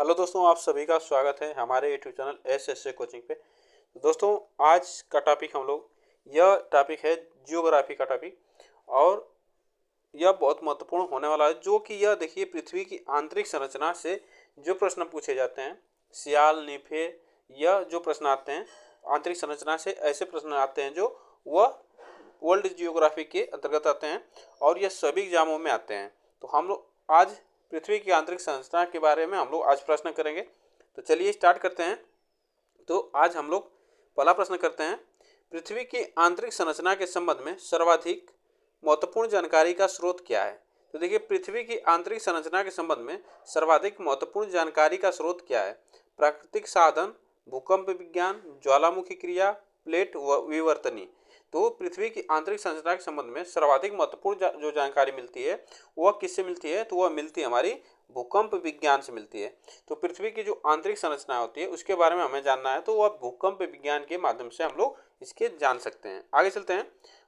Hello दोस्तों, आप सभी का स्वागत है हमारे यूट्यूब चैनल एस कोचिंग पे। तो दोस्तों, आज का टॉपिक हम लोग यह टॉपिक है जियोग्राफी का टॉपिक। और यह बहुत महत्वपूर्ण होने वाला है, जो कि यह देखिए पृथ्वी की आंतरिक संरचना से जो प्रश्न पूछे जाते हैं, सियाल नीफे, यह जो प्रश्न आते हैं आंतरिक संरचना से, ऐसे प्रश्न आते हैं जो वह वर्ल्ड जियोग्राफी के अंतर्गत आते हैं और यह सभी एग्जामों में आते हैं। तो हम लोग आज पृथ्वी की आंतरिक संरचना के बारे में हम लोग आज प्रश्न करेंगे। तो चलिए स्टार्ट करते हैं। तो आज हम लोग पहला प्रश्न करते हैं, पृथ्वी की आंतरिक संरचना के संबंध में सर्वाधिक महत्वपूर्ण जानकारी का स्रोत क्या है। तो देखिए, पृथ्वी की आंतरिक संरचना के संबंध में सर्वाधिक महत्वपूर्ण जानकारी का स्रोत क्या है। प्राकृतिक साधन, भूकंप विज्ञान, ज्वालामुखी क्रिया, प्लेट विवर्तनी। तो पृथ्वी की आंतरिक संरचना के संबंध में सर्वाधिक महत्वपूर्ण जो जानकारी मिलती है वह किससे मिलती है, तो वह मिलती है हमारी भूकंप विज्ञान से मिलती है। तो पृथ्वी की जो आंतरिक संरचना होती है उसके बारे में हमें जानना है, तो वह भूकंप विज्ञान के माध्यम से हम लोग इसके जान सकते हैं। आगे चलते हैं।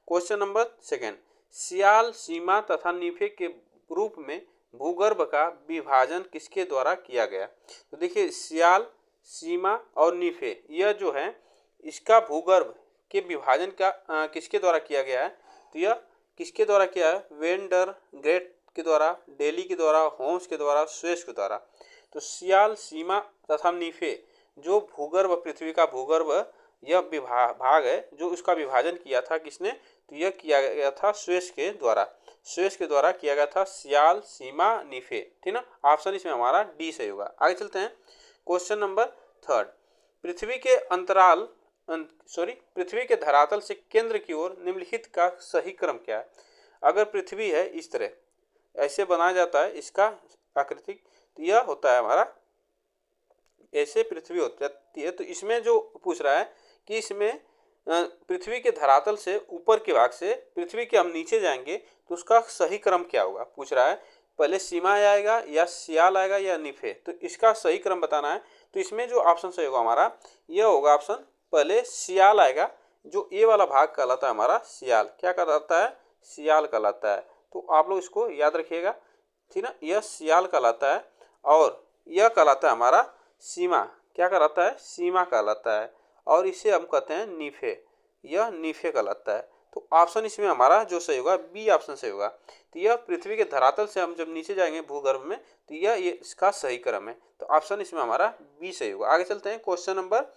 क्वेश्चन नंबर सेकेंड, सियाल, सीमा तथा नीफे के रूप में भूगर्भ का विभाजन किसके द्वारा किया गया। तो देखिए, सियाल, सीमा और नीफे, यह जो है इसका भूगर्भ के विभाजन का किसके द्वारा किया गया है। तो यह किसके द्वारा किया है, वेंडर ग्रेट के द्वारा, डेली के द्वारा, होम्स के द्वारा, स्वेस के द्वारा। तो सियाल, सीमा तथा नीफे जो भूगर्भ, पृथ्वी का भूगर्भ यह भाग है, जो उसका विभाजन किया था किसने, तो यह किया गया था स्वेस के द्वारा। स्वेस के द्वारा किया गया था सियाल, सीमा, नीफे। ठीक ना, ऑप्शन इसमें हमारा डी सही होगा। आगे चलते हैं। क्वेश्चन नंबर थर्ड, पृथ्वी के अंतराल पृथ्वी के धरातल से केंद्र की ओर निम्नलिखित का सही क्रम क्या है। अगर पृथ्वी है इस तरह ऐसे बनाया जाता है, इसका आकृति, तो यह होता है हमारा, ऐसे पृथ्वी हो जाती है। तो इसमें जो पूछ रहा है कि इसमें पृथ्वी के धरातल से ऊपर के भाग से पृथ्वी के हम नीचे जाएंगे तो उसका सही क्रम क्या होगा, पूछ रहा है। पहले सीमा आएगा या सियाल आएगा या निफे, तो इसका सही क्रम बताना है। तो इसमें जो ऑप्शन सही होगा हमारा, यह होगा ऑप्शन पहले सियाल आएगा। जो ए वाला भाग कहलाता है हमारा सियाल, क्या कहलाता है, सियाल कहलाता है। तो आप लोग इसको याद रखिएगा, ठीक ना, यह सियाल कहलाता है। और यह कहलाता है हमारा सीमा, क्या कहलाता है, सीमा कहलाता है। और इसे हम कहते हैं नीफे, यह नीफे कहलाता है। तो ऑप्शन इसमें हमारा जो सही होगा बी ऑप्शन सही होगा। तो यह पृथ्वी के धरातल से हम जब नीचे जाएंगे भूगर्भ में, तो यह ये इसका सही क्रम है। तो ऑप्शन इसमें हमारा बी सही होगा। आगे चलते हैं। क्वेश्चन नंबर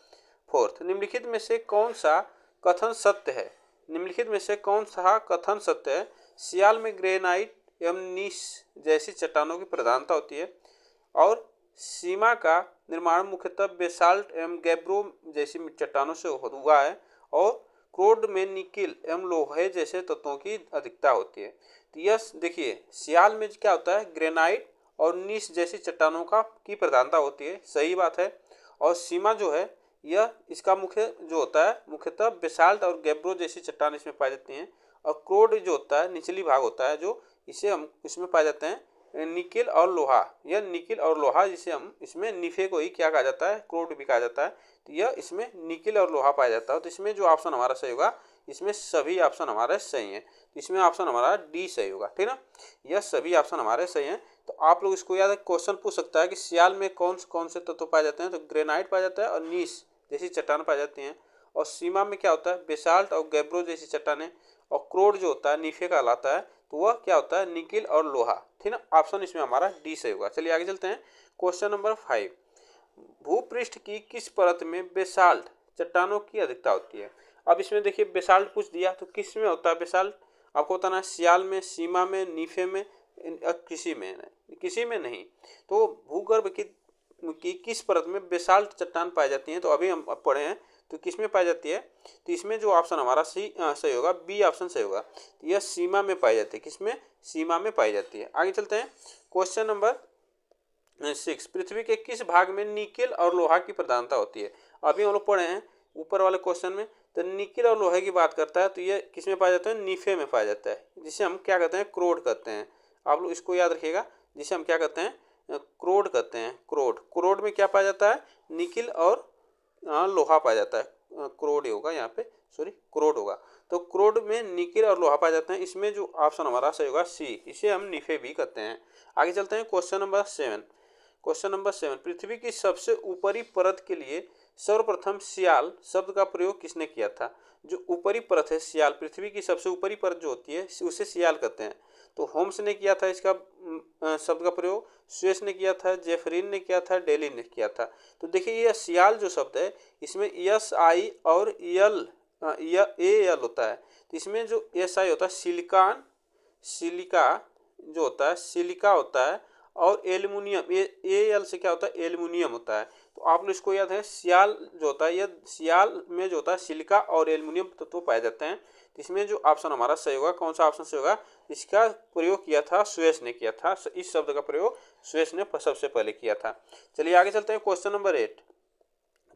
फोर्थ, निम्नलिखित में से कौन सा कथन सत्य है। निम्नलिखित में से कौन सा कथन सत्य है। सियाल में ग्रेनाइट एवं नीस जैसी चट्टानों की प्रधानता होती है और सीमा का निर्माण मुख्यतः बेसाल्ट एवं गैब्रो जैसी चट्टानों से हुआ है और क्रोड में निकिल एवं लोहे जैसे तत्वों की अधिकता होती है। तो यह देखिए, सियाल में क्या होता है, ग्रेनाइट और नीस जैसी चट्टानों का की प्रधानता होती है, सही बात है। और सीमा जो है यह इसका मुख्य जो होता है मुख्यतः बेसाल्ट और गैब्रो जैसी चट्टान इसमें पाई जाती हैं। और क्रोड जो होता है निचली भाग होता है, जो इसे हम इसमें पाए जाते हैं निकिल और लोहा, यह निकिल और लोहा जिसे हम इसमें निफे को ही क्या कहा जाता है, क्रोड भी कहा जाता है। तो यह इसमें निकिल और लोहा पाया जाता है। तो इसमें जो ऑप्शन हमारा सही होगा, इसमें सभी ऑप्शन हमारे सही हैं। तो इसमें ऑप्शन हमारा डी सही होगा, ठीक ना, यह सभी ऑप्शन हमारे सही हैं। तो आप लोग इसको याद, क्वेश्चन पूछ सकता है कि सियाल में कौन से तत्व पाए जाते हैं। तो ग्रेनाइट पाया जाता है और नीस जैसी चट्टान पाई जाती हैं। और सीमा में क्या होता है, बेसाल्ट और गैब्रो जैसी चट्टानें। और क्रोड जो होता है नीफे कहलाता है, तो वह क्या होता है, निकिल और लोहा, ठीक ना, ऑप्शन इसमें हमारा डी सही होगा। चलिए आगे चलते हैं। क्वेश्चन नंबर 5, भूपृष्ठ की किस परत में बेसाल्ट चट्टानों की अधिकता होती है। अब इसमें देखिए बेसाल्ट पूछ दिया, तो किस में होता है बेसाल्ट, आपको बताना है सियाल में, सीमा में, नीफे में, किसी में नहीं। तो भूगर्भ की किस परत में बेसाल्ट चट्टान पाई जाती है, तो अभी हम पढ़े हैं, तो किस में पाई जाती है। तो इसमें जो ऑप्शन हमारा सही होगा, बी ऑप्शन सही होगा। तो यह सीमा में पाई जाती है, किसमें, सीमा में पाई जाती है। आगे चलते हैं। क्वेश्चन नंबर 6, पृथ्वी के किस भाग में निकिल और लोहा की प्रधानता होती है। अभी हम लोग पढ़े हैं ऊपर वाले क्वेश्चन में, तो निकिल और लोहे की बात करता है, तो ये किस में पाया जाता है, नीफे में पाया जाता है, जिसे हम क्या कहते हैं, क्रोड कहते हैं। आप लोग इसको याद रखिएगा, जिसे हम क्या कहते हैं, क्रोड कहते हैं। क्रोड में क्या पाया जाता है, निकिल और लोहा पाया जाता है। क्रोड होगा यहाँ पे, सॉरी क्रोड होगा। तो क्रोड में निकिल और लोहा पाया जाता है। इसमें जो ऑप्शन हमारा सही होगा सी, इसे हम निफे भी कहते हैं। आगे चलते हैं। क्वेश्चन नंबर 7, क्वेश्चन नंबर 7, पृथ्वी की सबसे ऊपरी परत के लिए सर्वप्रथम सियाल शब्द का प्रयोग किसने किया था? जो ऊपरी परत है सियाल, पृथ्वी की सबसे ऊपरी परत जो होती है उसे सियाल कहते हैं। तो होम्स ने किया था इसका शब्द का प्रयोग, स्वेस ने किया था, जेफरीन ने किया था, डेली ने किया था। तो देखिए यह सियाल जो शब्द है इसमें एस आई और यल ए यल होता है। तो इसमें जो एस आई होता है सिलिकॉन, सिलिका जो होता है सिलिका होता है, और एल्युमिनियम ए एल से क्या होता है एल्युमिनियम होता है। तो आप लोग इसको याद है, सियाल जो होता है यह सियाल में जो होता है सिलिका और एल्युमिनियम तत्व पाए जाते हैं। तो इसमें जो ऑप्शन हमारा सही होगा, कौन सा ऑप्शन सही होगा? इसका प्रयोग किया था स्वेस ने किया था, इस शब्द का प्रयोग स्वेस ने सबसे पहले किया था। चलिए आगे चलते हैं, क्वेश्चन नंबर 8,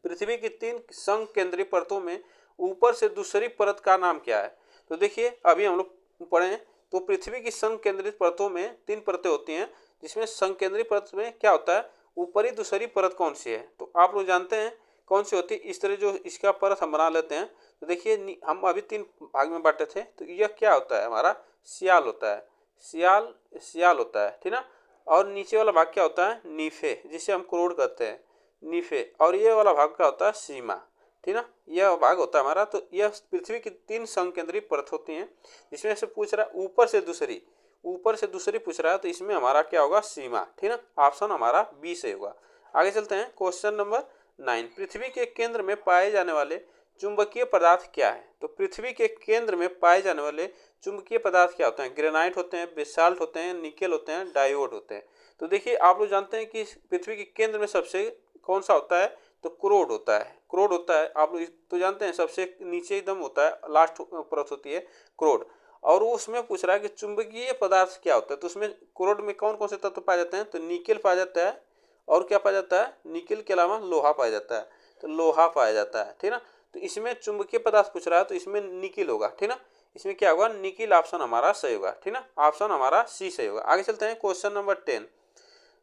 पृथ्वी की 3 संकेंद्रीय परतों में ऊपर से दूसरी परत का नाम क्या है? तो देखिए अभी हम लोग पढ़े तो पृथ्वी की संकेंद्रित परतों में 3 परतें होती हैं, जिसमें संकेंद्रीय परत में क्या होता है ऊपरी दूसरी परत कौन सी है? तो आप लोग जानते हैं कौन सी होती है। इस तरह जो इसका परत हम बना लेते हैं। तो देखिए हम अभी 3 भाग में बांटे थे, तो यह क्या होता है हमारा सियाल होता है, सियाल सियाल होता है, ठीक ना। और नीचे वाला भाग क्या होता है नीफे, जिसे हम क्रोड कहते हैं नीफे, और ये वाला भाग क्या होता है सीमा, ठीक ना। यह भाग होता है हमारा। तो यह पृथ्वी की 3 संकेंद्रीय परत होती हैं, जिसमें से पूछ रहा है ऊपर से दूसरी, ऊपर से दूसरी पूछ रहा है, तो इसमें हमारा क्या होगा सीमा, ठीक ना। ऑप्शन हमारा बी से होगा। आगे चलते हैं, क्वेश्चन नंबर 9, पृथ्वी के केंद्र में पाए जाने वाले चुंबकीय पदार्थ क्या है? तो पृथ्वी के केंद्र में पाए जाने वाले चुंबकीय पदार्थ क्या होते हैं? ग्रेनाइट होते हैं, बेसाल्ट होते हैं, निकेल होते हैं, डायोड होते हैं। तो देखिए आप लोग जानते हैं कि पृथ्वी के केंद्र में सबसे कौन सा होता है? तो क्रोड होता है, क्रोड होता है। आप लोग तो जानते हैं सबसे नीचे एकदम होता है, लास्ट परत होती है क्रोड। और वो उसमें पूछ रहा है कि चुंबकीय पदार्थ क्या होता है? तो उसमें क्रोड में कौन कौन से तत्व पाए जाते हैं? तो निकेल पाया जाता है, और क्या पाया जाता है? निकेल के अलावा लोहा पाया जाता है, तो लोहा पाया जाता है, ठीक ना। तो इसमें चुंबकीय पदार्थ पूछ रहा है, तो इसमें निकेल होगा, ठीक ना। इसमें क्या होगा निकेल, ऑप्शन हमारा सही होगा, ठीक ना। ऑप्शन हमारा सी सही होगा। आगे चलते हैं, क्वेश्चन नंबर 10,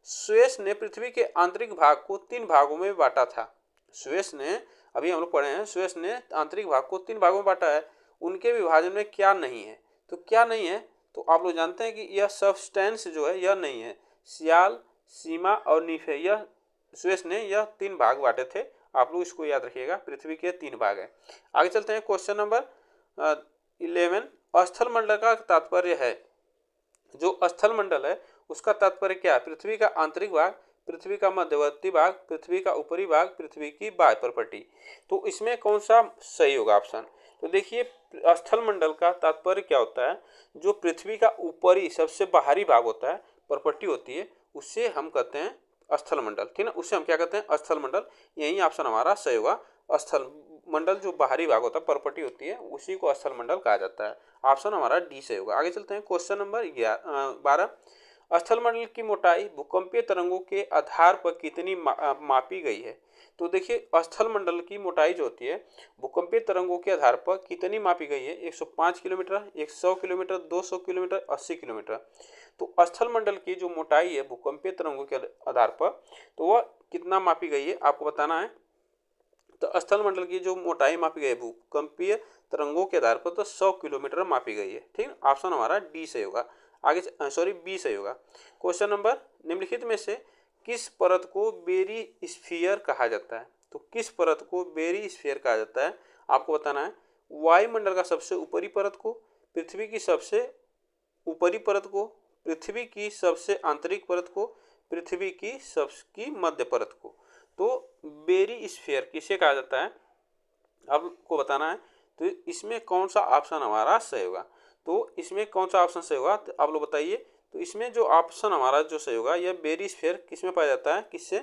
स्वेस ने पृथ्वी के आंतरिक भाग को 3 भागों में बांटा था। स्वेस ने, अभी हम लोग पढ़े हैं, स्वेस ने आंतरिक भाग को 3 भागों में बांटा है, उनके विभाजन में क्या नहीं है? तो क्या नहीं है? तो आप लोग जानते हैं कि यह सब्सटेंस जो है यह नहीं है। सियाल, सीमा और नीफे, यह स्वेस ने यह 3 भाग बांटे थे। आप लोग इसको याद रखिएगा, पृथ्वी के 3 भाग हैं। आगे चलते हैं, क्वेश्चन नंबर 11, स्थल मंडल का तात्पर्य है। जो स्थल मंडल है उसका तात्पर्य क्या है? पृथ्वी का आंतरिक भाग, पृथ्वी का मध्यवर्ती भाग, पृथ्वी का ऊपरी भाग, पृथ्वी की बाह्य परपटी। तो इसमें कौन सा सही होगा ऑप्शन? तो देखिए स्थल मंडल का तात्पर्य क्या होता है? जो पृथ्वी का ऊपरी सबसे बाहरी भाग होता है, परपटी होती है, उससे हम कहते हैं स्थल मंडल, ठीक है। उससे हम क्या कहते हैं? स्थल मंडल। यही ऑप्शन हमारा सही होगा। स्थल मंडल जो बाहरी भाग होता है, परपटी होती है, उसी को स्थल मंडल कहा जाता है। ऑप्शन हमारा डी से होगा। आगे चलते हैं, क्वेश्चन नंबर 12, स्थल मंडल की मोटाई भूकंपीय तरंगों के आधार पर कितनी मापी गई है? तो देखिए स्थल मंडल की मोटाई जो होती है भूकंपीय तरंगों के आधार पर कितनी मापी गई है? 105 किलोमीटर, 100 किलोमीटर, 200 किलोमीटर, 80 किलोमीटर। तो स्थल मंडल की जो मोटाई है भूकंपीय तरंगों के आधार पर, तो वह कितना मापी गई है आपको बताना है। तो स्थल मंडल की जो मोटाई मापी गई है भूकंपीय तरंगों के आधार पर, तो 100 किलोमीटर मापी गई है, ठीक। ऑप्शन हमारा डी से होगा। आगे सॉरी बी से होगा। क्वेश्चन नंबर, निम्नलिखित में से किस परत को बेरी स्फीयर कहा जाता है? तो किस परत को बेरी स्फीयर कहा जाता है आपको बताना है। वायुमंडल का सबसे ऊपरी परत को, पृथ्वी की सबसे ऊपरी परत को, पृथ्वी की सबसे आंतरिक परत को, पृथ्वी की सबकी मध्य परत को। तो बेरी स्फीयर किसे कहा जाता है आपको बताना है। तो इसमें कौन सा ऑप्शन हमारा सही होगा? तो इसमें कौन सा ऑप्शन सही होगा तो आप लोग बताइए। तो इसमें जो ऑप्शन हमारा जो सही होगा, यह बेरी स्फीयर किस में पाया जाता है, किससे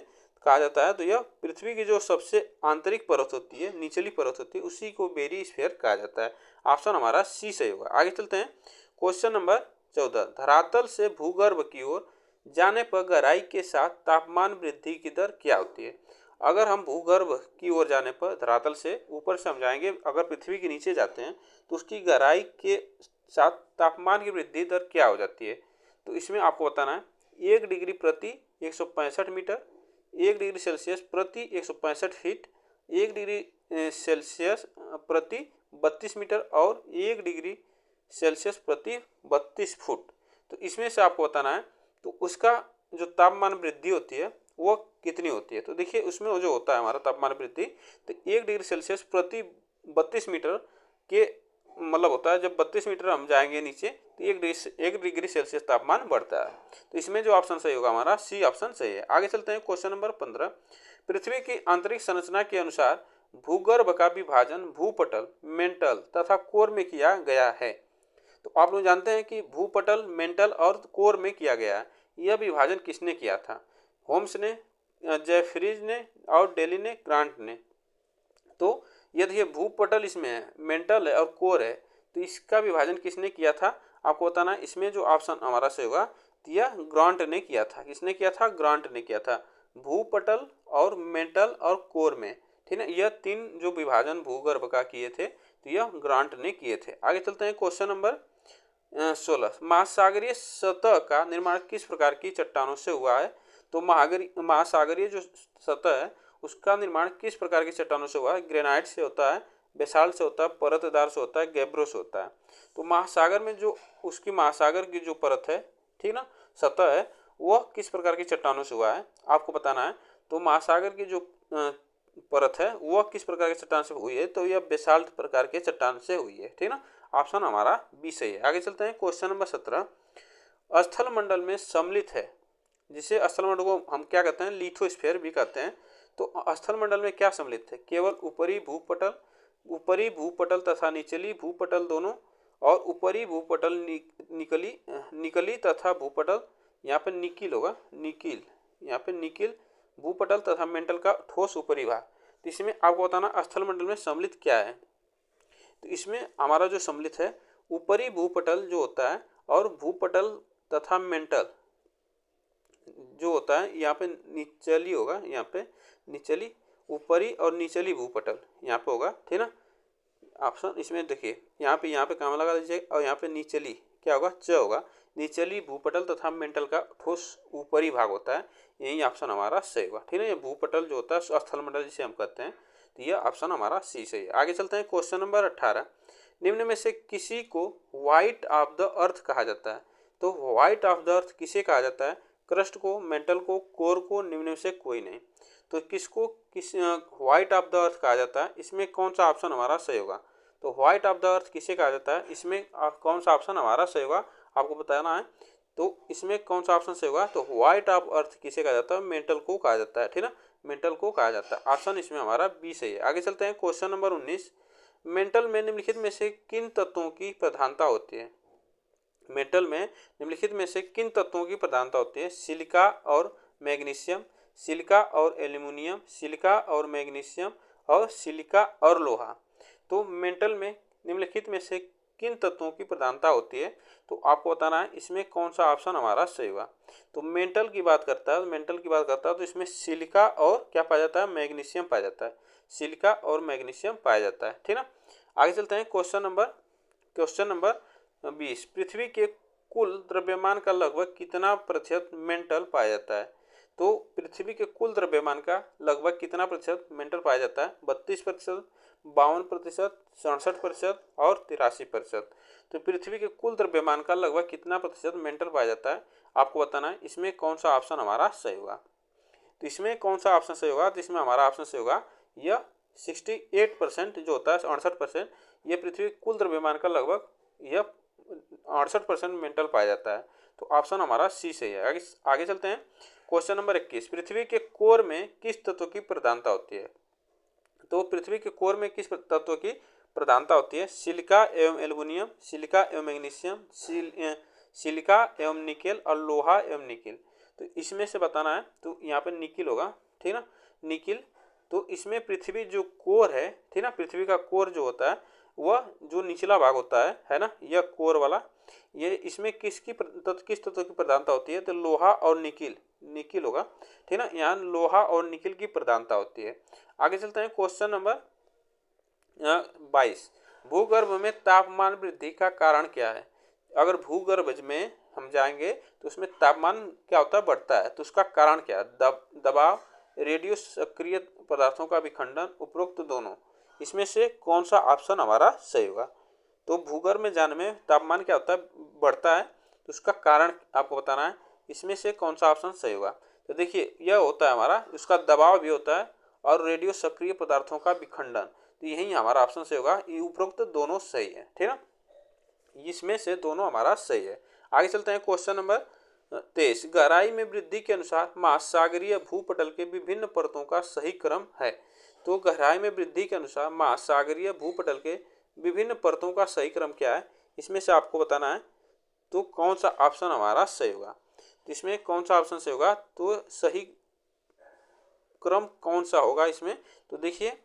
कहा जाता है? तो यह पृथ्वी की जो सबसे आंतरिक परत होती है, निचली परत होती है, उसी को बेरी स्फीयर कहा जाता है। ऑप्शन हमारा सी सही होगा। आगे चलते हैं, क्वेश्चन नंबर 14, धरातल से भूगर्भ की ओर जाने पर गहराई के साथ तापमान वृद्धि की दर क्या होती है? अगर हम भूगर्भ की ओर जाने पर, धरातल से ऊपर से हम जाएंगे, अगर पृथ्वी के नीचे जाते हैं तो उसकी गहराई के साथ तापमान की वृद्धि दर क्या हो जाती है? तो इसमें आपको बताना है 1 डिग्री प्रति 165 मीटर, 1 डिग्री सेल्सियस प्रति 165 फीट, 1 डिग्री सेल्सियस प्रति 32 मीटर और 1 डिग्री सेल्सियस प्रति 32 फुट। तो इसमें से आपको बताना है तो उसका जो तापमान वृद्धि होती है वो कितनी होती है। तो देखिए उसमें वो जो होता है हमारा तापमान वृद्धि, तो 1 डिग्री सेल्सियस प्रति 32 मीटर के मतलब होता है। जब 32 मीटर हम जाएंगे नीचे तो 1 डिग्री सेल्सियस तापमान बढ़ता है। तो इसमें जो ऑप्शन सही होगा हमारा सी ऑप्शन सही है। आगे चलते हैं क्वेश्चन नंबर 15। पृथ्वी की आंतरिक संरचना के अनुसार भूगर्भ का विभाजन भूपटल, मेंटल तथा कोर में किया गया है। तो आप लोग जानते हैं कि भूपटल, मेंटल और कोर में किया गया है। यह विभाजन किसने किया था? होम्स ने, जेफरीज ने और डेली ने, ग्रांट ने। तो यदि ये भूपटल इसमें है, मेंटल है और कोर है, तो इसका विभाजन किसने किया था आपको बताना है। इसमें जो ऑप्शन हमारा से होगा तो यह ग्रांट ने किया था। किसने किया था? ग्रांट ने किया था। भूपटल और मेंटल और कोर में, ठीक है, यह 3 जो विभाजन भूगर्भ का किए थे तो यह ग्रांट ने किए थे। आगे चलते हैं क्वेश्चन नंबर 16। महासागरीय सतह का निर्माण किस प्रकार की चट्टानों से हुआ है? तो महासागरीय जो सतह है उसका निर्माण किस प्रकार की चट्टानों से हुआ है? ग्रेनाइट से होता है, बेसाल्ट से होता है, परतदार से होता है, गैब्रो से होता है। तो महासागर में जो उसकी महासागर की जो परत है, ठीक ना, सतह है, वह किस प्रकार की चट्टानों से हुआ है आपको बताना है। तो महासागर की जो परत है वह किस प्रकार के चट्टान से हुई है? तो यह बेसाल्ट प्रकार के चट्टान से हुई है, ठीक ना। ऑप्शन हमारा बी सही है। आगे चलते हैं क्वेश्चन नंबर 17। स्थल मंडल में सम्मिलित है, जिसे स्थल मंडल को हम क्या कहते हैं? लिथोस्फीयर भी कहते हैं। तो स्थल मंडल में क्या सम्मिलित है? केवल ऊपरी भूपटल तथा निचली भूपटल दोनों, और ऊपरी भूपटल निकली तथा भूपटल, यहाँ पे निकिल होगा, निकिल, यहाँ पे निकिल भूपटल तथा मेंटल का ठोस ऊपरी भाग। तो इसमें आपको बताना स्थल मंडल में सम्मिलित क्या है। तो इसमें हमारा जो सम्मिलित है ऊपरी भूपटल जो होता है और भूपटल तथा मेंटल जो होता है, यहाँ पे निचली होगा, यहाँ पे निचली, ऊपरी और निचली भूपटल यहाँ पे होगा, ठीक ना। ऑप्शन इसमें देखिए यहाँ पे काम लगा दीजिए और यहाँ पे निचली क्या होगा? च होगा। निचली भूपटल तथा मेंटल का ठोस ऊपरी भाग होता है। यही ऑप्शन हमारा सही होगा, ठीक है। ये भूपटल जो होता है स्थल मंडल जिसे हम कहते हैं, तो यह ऑप्शन हमारा सी सही है। आगे चलते हैं क्वेश्चन नंबर 18। निम्न में से किसी को व्हाइट ऑफ द अर्थ कहा जाता है? तो व्हाइट ऑफ द अर्थ किसे कहा जाता है? क्रस्ट को, मेंटल को, कोर को, निम्न में से कोई नहीं। तो किसको व्हाइट ऑफ द अर्थ कहा जाता है? इसमें कौन सा ऑप्शन हमारा सही होगा? तो व्हाइट ऑफ द अर्थ किसे कहा जाता है? इसमें कौन सा ऑप्शन हमारा सही होगा आपको बताना है। तो इसमें कौन सा ऑप्शन सही होगा? तो व्हाइट ऑफ अर्थ किसे कहा जाता है? मेंटल को कहा जाता है, ठीक ना, मेंटल को कहा जाता है। ऑप्शन इसमें हमारा बी सही है। आगे चलते हैं क्वेश्चन नंबर 19। मेंटल में निम्नलिखित में से किन तत्वों की प्रधानता होती है? मेटल में निम्नलिखित में से किन तत्वों की प्रधानता होती है? सिलिका और मैग्नीशियम, सिलिका और एल्यूमिनियम, सिलिका और मैग्नीशियम और सिलिका और लोहा। तो मेटल में निम्नलिखित में से किन तत्वों की प्रधानता होती है? तो आपको बताना है इसमें कौन सा ऑप्शन हमारा सही होगा। तो मेटल की बात करता है तो इसमें सिलिका और क्या पाया जाता है? मैग्नीशियम पाया जाता है। सिलिका और मैग्नीशियम पाया जाता है, ठीक ना। आगे चलते हैं क्वेश्चन नंबर 20। पृथ्वी के कुल द्रव्यमान का लगभग कितना प्रतिशत मेंटल पाया जाता है? तो पृथ्वी के कुल द्रव्यमान का लगभग कितना प्रतिशत मेंटल पाया जाता है? 32%, 52%, 67% और 83%। तो पृथ्वी के कुल द्रव्यमान का लगभग कितना प्रतिशत मेंटल पाया जाता है आपको बताना है। इसमें कौन सा ऑप्शन हमारा सही होगा? तो इसमें कौन सा ऑप्शन सही होगा? तो इसमें हमारा ऑप्शन सही होगा यह 68% जो होता है, 68%, यह पृथ्वी के कुल द्रव्यमान का लगभग यह 68% मेंटल पाया जाता है। तो ऑप्शन हमारा सी सही है। आगे चलते हैं क्वेश्चन नंबर 21। पृथ्वी के कोर में किस तत्व की प्रधानता होती है? तो पृथ्वी के कोर में किस तत्व की प्रधानता होती है? सिलिका एवं एल्यूमिनियम, सिलिका एवं मैग्नीशियम, सिलिका एवं निकेल और लोहा एवं निकेल। तो इसमें से बताना है। तो यहाँ पे निकिल होगा, ठीक ना, निकिल। तो इसमें पृथ्वी जो कोर है, ठीक ना, पृथ्वी का कोर जो होता है वह जो निचला भाग होता है ना, यह कोर वाला, ये इसमें किस तत्व की प्रधानता होती है? तो लोहा और निकिल होगा, ठीक ना। यहाँ लोहा और निकिल की प्रधानता होती है। आगे चलते हैं क्वेश्चन नंबर 22। भूगर्भ में तापमान वृद्धि का कारण क्या है? अगर भूगर्भ में हम जाएंगे तो उसमें तापमान क्या होता है? बढ़ता है। तो उसका कारण क्या है? दबाव, रेडियो सक्रिय पदार्थों का विखंडन, उपरोक्त दोनों। इसमें से कौन सा ऑप्शन हमारा सही होगा? तो भूगर्भ में जाने में तापमान क्या होता है? बढ़ता है। तो उसका कारण आपको बताना है। इसमें से कौन सा ऑप्शन सही होगा? तो देखिए यह होता है हमारा, उसका दबाव भी होता है और रेडियो सक्रिय पदार्थों का विखंडन। तो यही हमारा ऑप्शन से होगा, ये उपरोक्त दोनों सही है, ठीक है, इसमें से दोनों हमारा सही है। आगे चलते हैं क्वेश्चन नंबर 23। गहराई में वृद्धि के अनुसार महासागरीय भूपटल के विभिन्न परतों का सही क्रम है। तो गहराई में वृद्धि के अनुसार महासागरीय भूपटल के विभिन्न परतों का सही क्रम क्या है, इसमें से आपको बताना है। तो कौन सा ऑप्शन हमारा सही होगा, तो इसमें कौन सा ऑप्शन सही होगा, तो सही क्रम कौन सा होगा इसमें। तो देखिए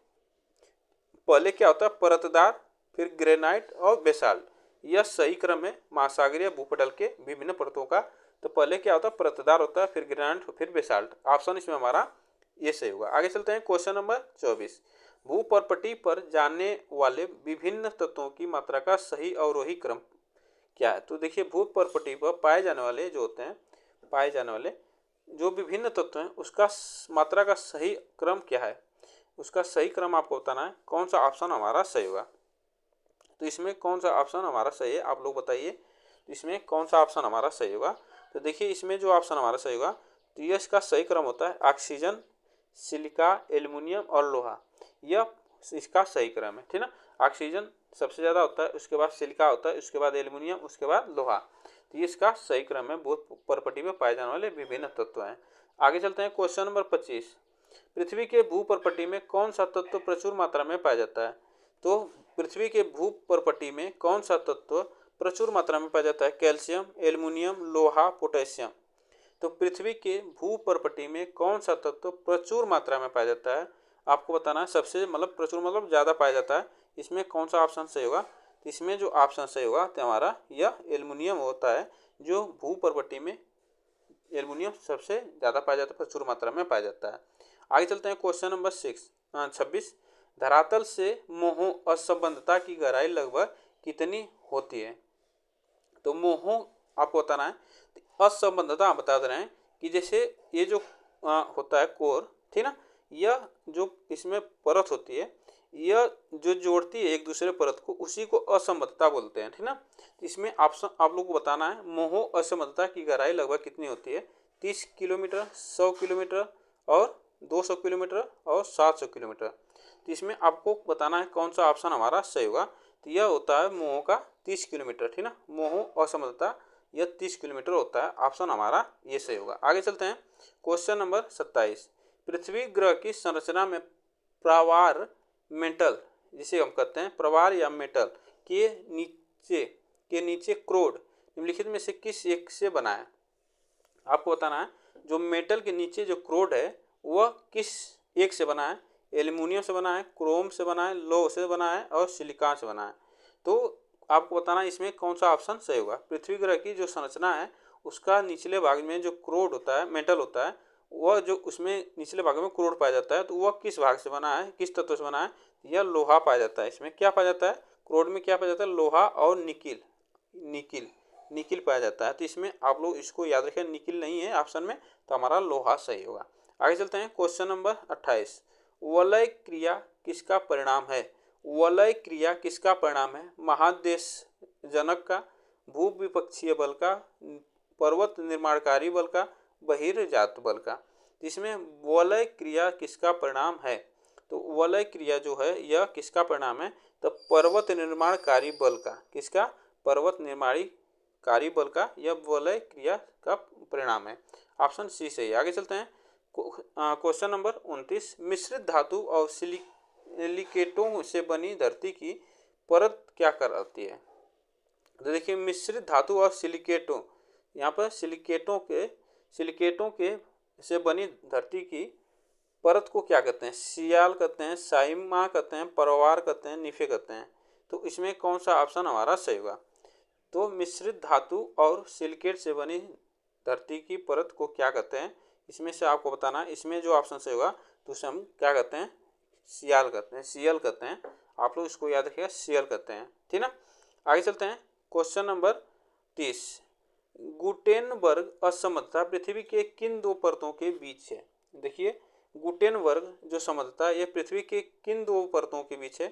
पहले क्या होता है, परतदार, फिर ग्रेनाइट और बेसाल्ट, यह सही क्रम है महासागरीय भूपटल के विभिन्न परतों का। तो पहले क्या होता है, परतदार होता है, फिर ग्रेनाइट, फिर बेसाल्ट। ऑप्शन इसमें हमारा ये सही होगा। आगे चलते हैं क्वेश्चन नंबर 24। भूपर्पटी पर जाने वाले विभिन्न तत्वों की मात्रा का सही अवरोही क्रम क्या है। तो देखिए भूपर्पटी पर पाए जाने वाले जो होते हैं, पाए जाने वाले जो विभिन्न तत्व हैं, उसका मात्रा का सही क्रम क्या है, उसका सही क्रम आपको बताना है। कौन सा ऑप्शन हमारा सही होगा, तो इसमें कौन सा ऑप्शन हमारा सही है, आप लोग बताइए। तो इसमें कौन सा ऑप्शन हमारा सही होगा, तो देखिए इसमें जो ऑप्शन हमारा सही होगा, तो यह इसका सही क्रम होता है ऑक्सीजन, सिलिका, एल्युमिनियम और लोहा। यह इसका सही क्रम है, ठीक ना। ऑक्सीजन सबसे ज़्यादा होता है, उसके बाद सिलिका होता है, उसके बाद एल्युमिनियम, उसके बाद लोहा। तो ये इसका सही क्रम है, भूपर्पटी में पाए जाने वाले विभिन्न तत्व हैं। आगे चलते हैं क्वेश्चन नंबर 25। पृथ्वी के भूपर्पटी में कौन सा तत्व प्रचुर मात्रा में पाया जाता है। तो पृथ्वी के भूपर्पटी में कौन सा तत्व प्रचुर मात्रा में पाया जाता है, कैल्शियम, एल्युमिनियम, लोहा, पोटेशियम। तो पृथ्वी के भूपर्पटी में कौन सा तत्व प्रचुर मात्रा में पाया जाता है, आपको बताना है। सबसे मतलब प्रचुर मतलब ज़्यादा पाया जाता है, इसमें कौन सा ऑप्शन सही होगा। तो इसमें जो ऑप्शन सही होगा तो हमारा यह एल्युमिनियम होता है, जो भूपर्पटी में एल्युमिनियम सबसे ज़्यादा पाया जाता है, प्रचुर मात्रा में पाया जाता है। आगे चलते हैं क्वेश्चन नंबर 26। धरातल से मोह असंबद्धता की गहराई लगभग कितनी होती है। तो मोह आपको बताना है। असंबद्धता आप बता दे रहे हैं कि जैसे ये जो होता है कोर, ठीक ना, यह जो इसमें परत होती है, यह जो जोड़ती है एक दूसरे परत को, उसी को असंबद्धता बोलते हैं, ठीक ना। इसमें ऑप्शन आप लोग को बताना है, मोह असंबद्धता की गहराई लगभग कितनी होती है। 30 किलोमीटर, 100 किलोमीटर और 200 किलोमीटर और 700 किलोमीटर। तो इसमें आपको बताना है कौन सा ऑप्शन हमारा सही होगा। तो यह होता है मोह का 30 किलोमीटर, ठीक ना, मोह असंबद्धता यह 30 किलोमीटर होता है। ऑप्शन हमारा ये सही होगा। आगे चलते हैं क्वेश्चन नंबर 27। पृथ्वी ग्रह की संरचना में प्रवार मेटल, जिसे हम कहते हैं प्रवार या मेटल के नीचे क्रोड निम्नलिखित में से किस एक से बना है। आपको बताना है जो मेटल के नीचे जो क्रोड है वह किस एक से बना है। एल्युमिनियम से बना है, क्रोम से बना है, लोह से बना है और सिलिकॉन से बना है। तो आपको बताना है इसमें कौन सा ऑप्शन सही होगा। पृथ्वी ग्रह की जो संरचना है उसका निचले भाग में जो क्रोड होता है, मेटल होता है, वह जो उसमें निचले भाग में क्रोड पाया जाता है, तो वह किस भाग से बना है, किस तत्व से बना है। यह लोहा पाया जाता है। इसमें क्या पाया जाता है, क्रोड में क्या पाया जाता है, लोहा और निकिल पाया जाता है। तो इसमें आप लोग इसको याद रखें, निकिल नहीं है ऑप्शन में, तो हमारा लोहा सही होगा। आगे चलते हैं क्वेश्चन नंबर 28। वलय क्रिया किसका परिणाम है। वलय क्रिया किसका परिणाम है, महादेश जनक का, भूविपक्षीय बल का, पर्वत निर्माणकारी बल का, बहिर्जात बल का। इसमें वलय क्रिया किसका परिणाम है। तो वलय क्रिया जो है यह किसका परिणाम है, तो पर्वत निर्माणकारी बल का। किसका, पर्वत निर्माणकारी बल का यह वलय क्रिया का परिणाम है। ऑप्शन सी सही है। आगे चलते हैं क्वेश्चन नंबर 29। मिश्रित धातु और सिलिकेटों से बनी धरती की परत क्या कहलाती है। तो देखिए मिश्रित धातु और सिलिकेटों, यहाँ पर सिलिकेटों के से बनी धरती की परत को क्या कहते हैं, सियाल कहते हैं, साइमा कहते हैं, परवार कहते हैं, निफे कहते हैं। तो इसमें कौन सा ऑप्शन हमारा सही होगा। तो मिश्रित धातु और सिलिकेट से बनी धरती की परत को क्या कहते हैं, इसमें से आपको बताना है। इसमें जो ऑप्शन सही होगा तो उसे हम क्या कहते हैं, सियाल कहते हैं, सीएल कहते हैं। आप लोग इसको याद रखिएगा, सीएल कहते हैं, ठीक ना। आगे चलते हैं क्वेश्चन नंबर 30। गुटेनबर्ग असमर्थता पृथ्वी के किन दो परतों के बीच है। देखिए गुटेनबर्ग जो समर्थता है यह पृथ्वी के किन दो परतों के बीच है।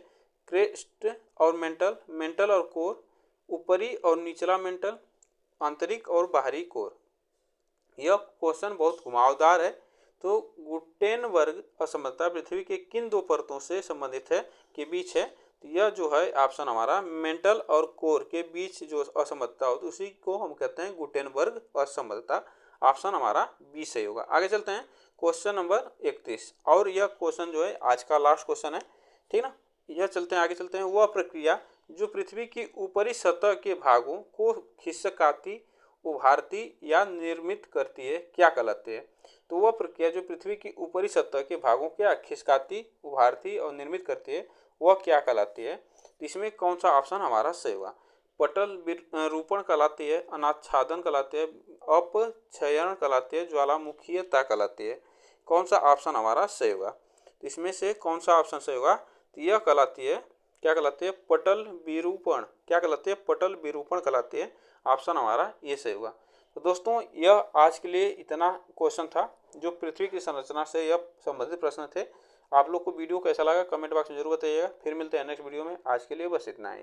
क्रेस्ट और मेंटल और कोर, ऊपरी और निचला मेंटल, आंतरिक और बाहरी कोर। यह क्वेश्चन बहुत घुमावदार है। तो गुटेनबर्ग असमर्थता पृथ्वी के किन दो परतों से संबंधित है, के बीच है? तो यह जो है ऑप्शन हमारा मेंटल और कोर के बीच जो असमर्थता होती है उसी को हम कहते हैं गुटेनबर्ग असमर्थता। ऑप्शन हमारा बी सही होगा। आगे चलते हैं क्वेश्चन नंबर 31, और यह क्वेश्चन जो है आज का लास्ट क्वेश्चन है, ठीक ना। यह चलते हैं, आगे चलते हैं। वह प्रक्रिया जो पृथ्वी की ऊपरी सतह के भागों को खिसकाती, उभारती या निर्मित करती है, क्या कहलाती है? तो वह प्रक्रिया जो पृथ्वी की ऊपरी सतह के भागों क्या खिसकाती, उभारती और निर्मित करती है, वह क्या कहलाती है? तो इसमें कौन सा ऑप्शन हमारा सही होगा? पटल विरूपण कहलाती है, अनाच्छादन कहलाती है, अपक्षयण कहलाती है, ज्वालामुखीयता कहलाती है। कौन सा ऑप्शन हमारा सही होगा? तो इसमें से कौन सा ऑप्शन सही होगा? तो यह कहलाती है, क्या कहलाती है? पटल विरूपण। क्या कहलाती है? पटल विरूपण कहलाती है। ऑप्शन हमारा ये सही होगा। तो दोस्तों यह आज के लिए इतना क्वेश्चन था जो पृथ्वी की संरचना से यह संबंधित प्रश्न थे। आप लोग को वीडियो कैसा लगा कमेंट बॉक्स में जरूर बताइएगा। फिर मिलते हैं नेक्स्ट वीडियो में। आज के लिए बस इतना ही।